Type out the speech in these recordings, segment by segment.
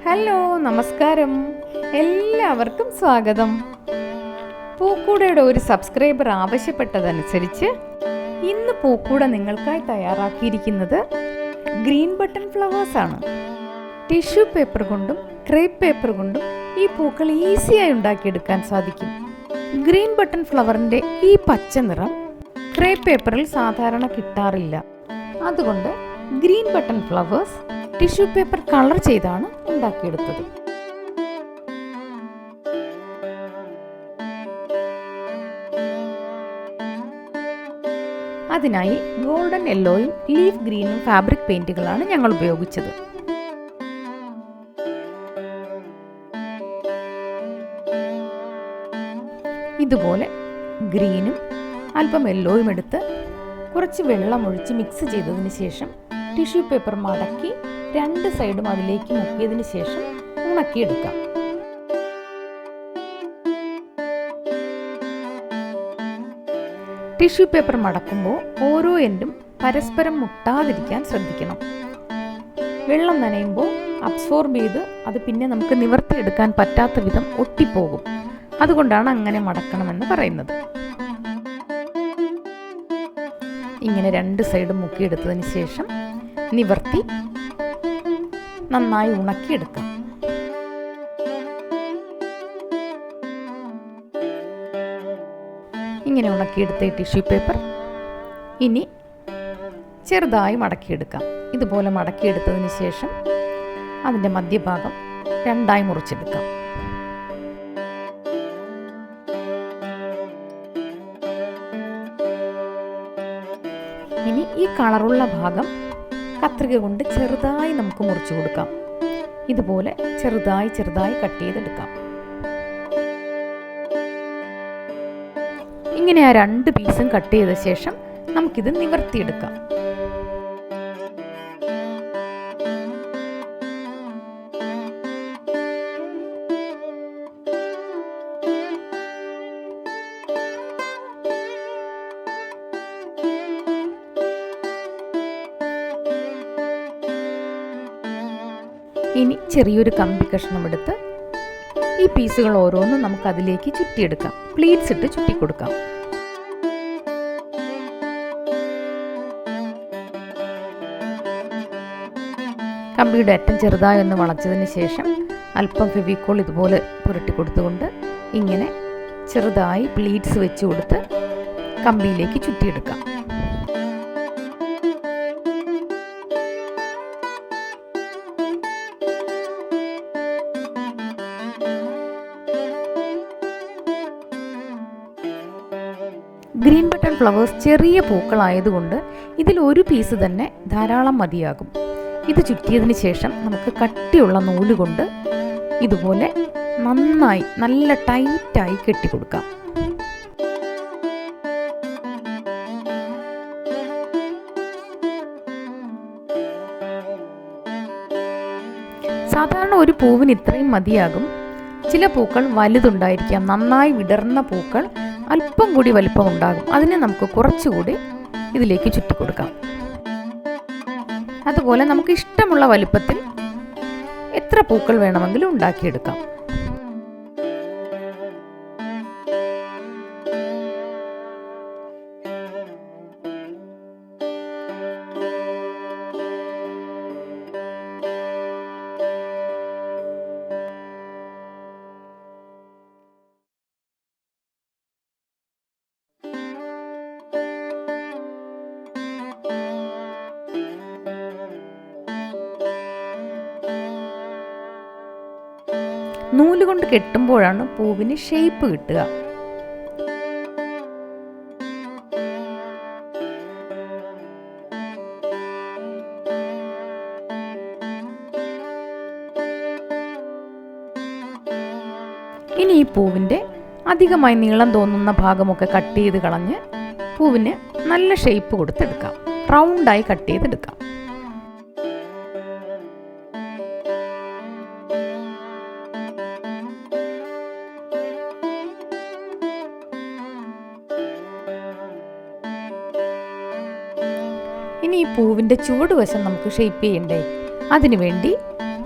Hello, നമസ്കാരം. എല്ലാവർക്കും സ്വാഗതം. പൂക്കൂടയുടെ ഒരു സബ്സ്ക്രൈബർ ആവശ്യപ്പെട്ടതനുസരിച്ച് ഇന്ന് പൂക്കൂട നിങ്ങൾക്കായി തയ്യാറാക്കിയിരിക്കുന്നത് ഗ്രീൻ ബട്ടൺ ഫ്ലവേഴ്സ് ആണ്. ടിഷ്യൂ പേപ്പർ കൊണ്ടും ക്രേപ്പ് പേപ്പർ കൊണ്ടും ഈ പൂക്കൾ ഈസിയായി ഉണ്ടാക്കിയെടുക്കാൻ സാധിക്കും. ഗ്രീൻ ബട്ടൺ ഫ്ലവറിൻ്റെ ഈ പച്ച നിറം ക്രേപ്പ് പേപ്പറിൽ സാധാരണ കിട്ടാറില്ല. അതുകൊണ്ട് green button flowers tissue paper colour ചെയ്താണ് ഉണ്ടാക്കിയെടുത്തത്. അതിനായി ഗോൾഡൻ യെല്ലോയും ലീഫ് ഗ്രീനും ഫാബ്രിക് പെയിന്റുകളാണ് ഞങ്ങൾ ഉപയോഗിച്ചത്. ഇതുപോലെ ഗ്രീനും അല്പം യെല്ലോയും എടുത്ത് കുറച്ച് വെള്ളം ഒഴിച്ച് മിക്സ് ചെയ്തതിന് ശേഷം ടിഷ്യൂ പേപ്പർ മടക്കി രണ്ട് സൈഡും അതിലേക്ക് മുക്കിയതിന് ശേഷം ഉണക്കിയെടുക്കാം. ടിഷ്യൂ പേപ്പർ മടക്കുമ്പോൾ ഓരോ എൻഡും പരസ്പരം മുട്ടാതിരിക്കാൻ ശ്രദ്ധിക്കണം. വെള്ളം നനയുമ്പോൾ അബ്സോർബ് ചെയ്ത് അത് പിന്നെ നമുക്ക് നിവർത്തിയെടുക്കാൻ പറ്റാത്ത വിധം ഒട്ടിപ്പോകും. അതുകൊണ്ടാണ് അങ്ങനെ മടക്കണമെന്ന് പറയുന്നത്. ഇങ്ങനെ രണ്ട് സൈഡും മുക്കിയെടുത്തതിന് ശേഷം നിവർത്തി നന്നായി ഉണക്കിയെടുക്കാം. ഇങ്ങനെ ഉണക്കിയെടുത്ത ടിഷ്യൂ പേപ്പർ ഇനി ചെറുതായി മടക്കിയെടുക്കാം. ഇതുപോലെ മടക്കിയെടുത്തതിന് ശേഷം അതിൻ്റെ മധ്യഭാഗം രണ്ടായി മുറിച്ചെടുക്കാം. ഇനി ഈ കളറുള്ള ഭാഗം കത്രിക കൊണ്ട് ചെറുതായി നമുക്ക് മുറിച്ചു കൊടുക്കാം. ഇതുപോലെ ചെറുതായി ചെറുതായി കട്ട് ചെയ്തെടുക്കാം. ഇങ്ങനെ ആ രണ്ട് പീസും കട്ട് ചെയ്ത ശേഷം നമുക്കിത് നിവർത്തിയെടുക്കാം. ഇനി ചെറിയൊരു കമ്പി കഷ്ണം എടുത്ത് ഈ പീസുകൾ ഓരോന്നും നമുക്ക് അതിലേക്ക് ചുറ്റിയെടുക്കാം. പ്ലീറ്റ്സ് ഇട്ട് ചുറ്റിക്കൊടുക്കാം. കമ്പിയുടെ അറ്റം ചെറുതായി ഒന്ന് വളച്ചതിന് ശേഷം അല്പം ഫെവിക്കോൾ ഇതുപോലെ പുരട്ടി കൊടുത്തുകൊണ്ട് ഇങ്ങനെ ചെറുതായി പ്ലീറ്റ്സ് വെച്ച് കൊടുത്ത് കമ്പിയിലേക്ക് ചുറ്റിയെടുക്കാം. ഗ്രീൻ ബട്ടൺ ഫ്ലവേഴ്സ് ചെറിയ പൂക്കളായതുകൊണ്ട് ഇതിൽ ഒരു പീസ് തന്നെ ധാരാളം മതിയാകും. ഇത് ചുറ്റിയതിന് ശേഷം നമുക്ക് കട്ടിയുള്ള നൂല് കൊണ്ട് ഇതുപോലെ നന്നായി നല്ല ടൈറ്റായി കെട്ടിക്കൊടുക്കാം. സാധാരണ ഒരു പൂവിന് ഇത്രയും മതിയാകും. ചില പൂക്കൾ വലുതുണ്ടായിരിക്കാം. നന്നായി വിടർന്ന പൂക്കൾ അല്പം കൂടി വലിപ്പം ഉണ്ടാകും. അതിനെ നമുക്ക് കുറച്ചുകൂടി ഇതിലേക്ക് ചുറ്റിക്കൊടുക്കാം. അതുപോലെ നമുക്ക് ഇഷ്ടമുള്ള വലുപ്പത്തിൽ എത്ര പൂക്കൾ വേണമെങ്കിലും ഉണ്ടാക്കിയെടുക്കാം. നൂല് കൊണ്ട് കെട്ടുമ്പോഴാണ് പൂവിന് ഷേപ്പ് കിട്ടുക. ഇനി ഈ പൂവിൻ്റെ അധികമായി നീളം തോന്നുന്ന ഭാഗമൊക്കെ കട്ട് ചെയ്ത് കളഞ്ഞ് പൂവിന് നല്ല ഷേപ്പ് കൊടുത്തെടുക്കാം. റൗണ്ടായി കട്ട് ചെയ്തെടുക്കാം. ഇനി ഈ പൂവിൻ്റെ ചുവടുവശം നമുക്ക് ഷേപ്പ് ചെയ്യണ്ടേ? അതിനുവേണ്ടി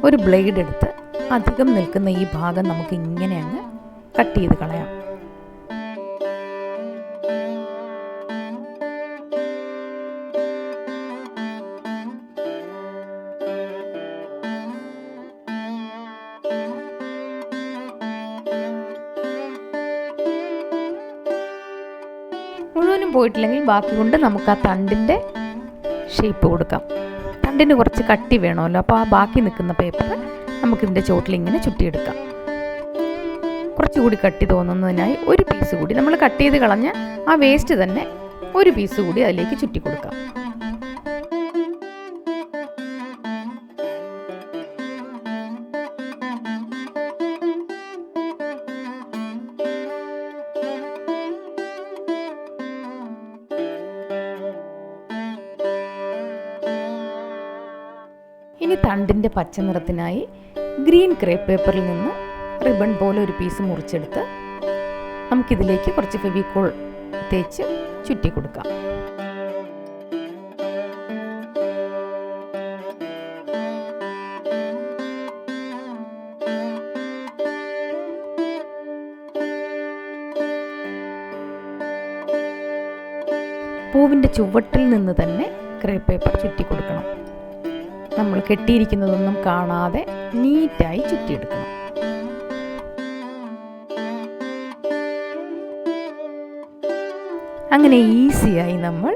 ഒരു ബ്ലേഡ് എടുത്ത് അധികം നിൽക്കുന്ന ഈ ഭാഗം നമുക്ക് ഇങ്ങനെ അങ്ങ് കട്ട് ചെയ്ത് കളയാം. മുഴുവനും പോയിട്ടില്ലെങ്കിൽ ബാക്കി കൊണ്ട് നമുക്ക് ആ തണ്ടിൻ്റെ ഷേപ്പ് കൊടുക്കാം. തണ്ടിന് കുറച്ച് കട്ടി വേണമല്ലോ, അപ്പോൾ ആ ബാക്കി നിൽക്കുന്ന പേപ്പർ നമുക്കിതിൻ്റെ ചോട്ടിൽ ഇങ്ങനെ ചുറ്റിയെടുക്കാം. കുറച്ചുകൂടി കട്ടി തോന്നുന്നതിനായി ഒരു പീസ് കൂടി നമ്മൾ കട്ട് ചെയ്ത് കളഞ്ഞ ആ വേസ്റ്റ് തന്നെ ഒരു പീസ് കൂടി അതിലേക്ക് ചുറ്റി കൊടുക്കാം. ഇനി തണ്ടിൻ്റെ പച്ച നിറത്തിനായി ഗ്രീൻ ക്രേപ്പ് പേപ്പറിൽ നിന്ന് റിബൺ പോലെ ഒരു പീസ് മുറിച്ചെടുത്ത് നമുക്കിതിലേക്ക് കുറച്ച് ഫെവിക്കോൾ തേച്ച് ചുറ്റി കൊടുക്കാം. പൂവിൻ്റെ ചുവട്ടിൽ നിന്ന് തന്നെ ക്രേപ്പ് പേപ്പർ ചുറ്റി കൊടുക്കണം. നമ്മൾ കെട്ടിയിരിക്കുന്നതൊന്നും കാണാതെ നീറ്റായി ചുറ്റിയെടുക്കണം. അങ്ങനെ ഈസിയായി നമ്മൾ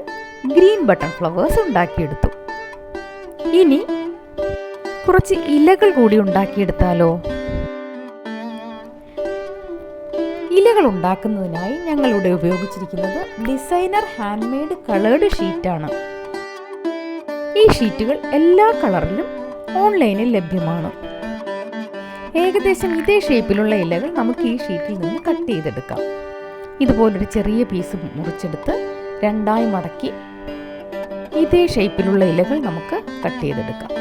ഗ്രീൻ ബട്ടൺ ഫ്ലവേഴ്സ് ഉണ്ടാക്കിയെടുത്തു. ഇനി കുറച്ച് ഇലകൾ കൂടി ഉണ്ടാക്കിയെടുത്താലോ? ഇലകൾ ഉണ്ടാക്കുന്നതിനായി ഞങ്ങളിവിടെ ഉപയോഗിച്ചിരിക്കുന്നത് ഡിസൈനർ ഹാൻഡ് മെയ്ഡ് കളേർഡ് ഷീറ്റാണ്. ഈ ഷീറ്റുകൾ എല്ലാ കളറിലും ഓൺലൈനിൽ ലഭ്യമാണ്. ഏകദേശം ഇതേ ഷേപ്പിലുള്ള ഇലകൾ നമുക്ക് ഈ ഷീറ്റിൽ നിന്ന് കട്ട് ചെയ്തെടുക്കാം. ഇതുപോലൊരു ചെറിയ പീസ് മുറിച്ചെടുത്ത് രണ്ടായി മടക്കി ഇതേ ഷേപ്പിലുള്ള ഇലകൾ നമുക്ക് കട്ട് ചെയ്തെടുക്കാം.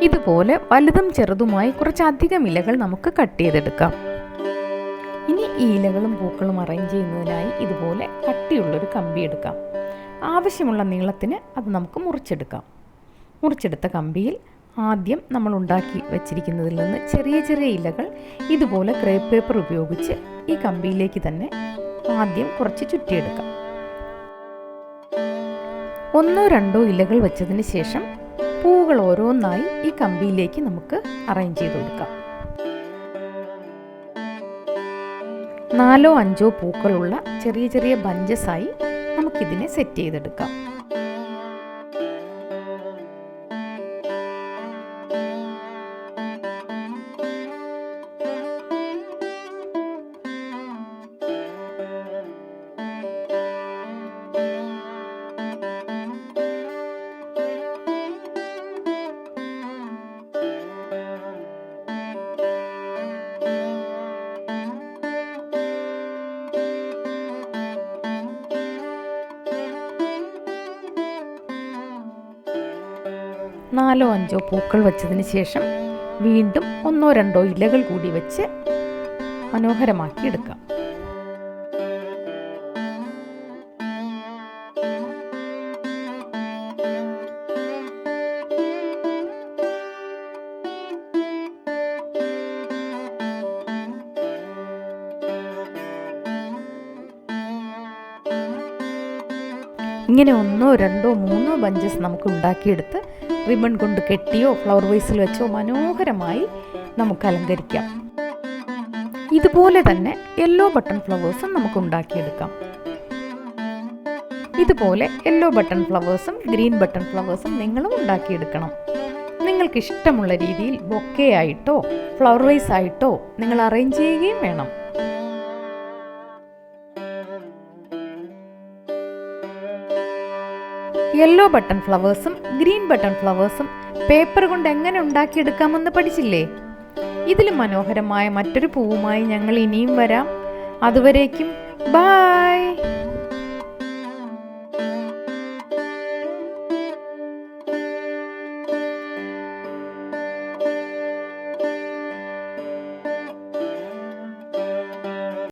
ഇതുപോലെ വലുതും ചെറുതുമായി കുറച്ചധികം ഇലകൾ നമുക്ക് കട്ട് ചെയ്തെടുക്കാം. ഇനി ഈ ഇലകളും പൂക്കളും അറേഞ്ച് ചെയ്യുന്നതിനായി ഇതുപോലെ കട്ടിയുള്ളൊരു കമ്പി എടുക്കാം. ആവശ്യമുള്ള നീളത്തിന് അത് നമുക്ക് മുറിച്ചെടുക്കാം. മുറിച്ചെടുത്ത കമ്പിയിൽ ആദ്യം നമ്മൾ ഉണ്ടാക്കി വെച്ചിരിക്കുന്നതിൽ നിന്ന് ചെറിയ ചെറിയ ഇലകൾ ഇതുപോലെ ക്രേപ്പ് പേപ്പർ ഉപയോഗിച്ച് ഈ കമ്പിയിലേക്ക് തന്നെ ആദ്യം കുറച്ച് ചുറ്റിയെടുക്കാം. 1-2 ഇലകൾ വെച്ചതിന് ശേഷം പൂവുകൾ ഓരോന്നായി ഈ കമ്പിയിലേക്ക് നമുക്ക് അറേഞ്ച് ചെയ്ത് കൊടുക്കാം. 4-5 പൂക്കളുള്ള ചെറിയ ചെറിയ ബഞ്ചസായി നമുക്കിതിനെ സെറ്റ് ചെയ്തെടുക്കാം. നാലോ അഞ്ചോ പൂക്കൾ വെച്ചതിന് ശേഷം വീണ്ടും 1-2 ഇലകൾ കൂടി വെച്ച് മനോഹരമാക്കി എടുക്കാം. ഇങ്ങനെ 1-2-3 ബഞ്ചസ് നമുക്ക് ഉണ്ടാക്കിയെടുത്ത് റിബൺ കൊണ്ട് കെട്ടിയോ ഫ്ലവർ വേസിൽ വെച്ചോ മനോഹരമായി നമുക്ക് അലങ്കരിക്കാം. ഇതുപോലെ തന്നെ യെല്ലോ ബട്ടൺ ഫ്ലവേഴ്സും നമുക്ക് ഉണ്ടാക്കിയെടുക്കാം. ഇതുപോലെ യെല്ലോ ബട്ടൺ ഫ്ലവേഴ്സും ഗ്രീൻ ബട്ടൺ ഫ്ലവേഴ്സും നിങ്ങളും ഉണ്ടാക്കിയെടുക്കണം. നിങ്ങൾക്ക് ഇഷ്ടമുള്ള രീതിയിൽ ബൊക്കെ ആയിട്ടോ ഫ്ലവർ വൈസ് ആയിട്ടോ നിങ്ങൾ അറേഞ്ച് ചെയ്യുകയും വേണം. യെല്ലോ ബട്ടൺ ഫ്ലവേഴ്സും ഗ്രീൻ ബട്ടൺ ഫ്ലവേഴ്സും പേപ്പർ കൊണ്ട് എങ്ങനെ ഉണ്ടാക്കിയെടുക്കാമെന്ന് പഠിച്ചില്ലേ? ഇതിലും മനോഹരമായ മറ്റൊരു പൂവുമായി ഞങ്ങൾ ഇനിയും വരാം. അതുവരേക്കും ബൈ.